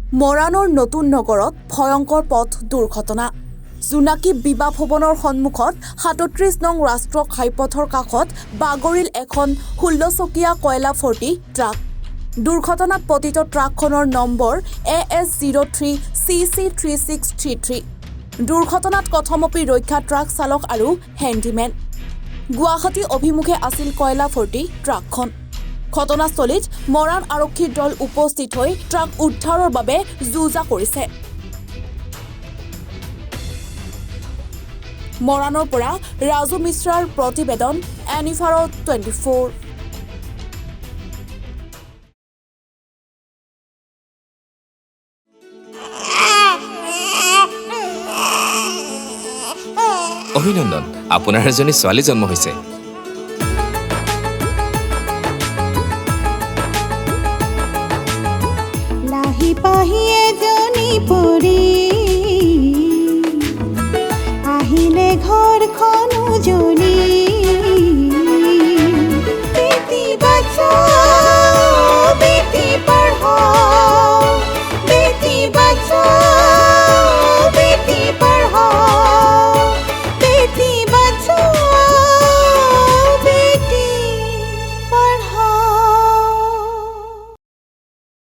মৰাণৰ নতুন নগৰত ভয়ংকৰ পথ দুৰ্ঘটনা। জোনাকী বিবাহ ভৱনৰ সন্মুখত ৩৭ নং ৰাষ্ট্ৰীয় ঘাইপথৰ কাষত বাগৰিল এখন ১৬ চকীয়া কয়লা ভৰ্তি ট্ৰাক। দুৰ্ঘটনাত পতিত ট্ৰাকখনৰ নম্বৰ AS03CC3633। দুৰ্ঘটনাত কথমপি ৰক্ষা ট্ৰাক চালক আৰু হেণ্ডিমেন। গুৱাহাটী অভিমুখে আছিল কয়লা ভৰ্তি ট্ৰাকখন। ঘটনাস্থলীত মৰাণ আৰক্ষীৰ দল উপস্থিত হৈ ট্ৰাক উদ্ধাৰৰ বাবে যুঁজা কৰিছে। মৰাণৰ পৰা ৰাজু মিশ্ৰাৰ প্ৰতিবেদন, এনিফাৰো 24। অভিনন্দন, আপোনাৰ এজনী ছোৱালী জন্ম হৈছে। লাহি পাহি এজনী পৰি আহিলে ঘৰখন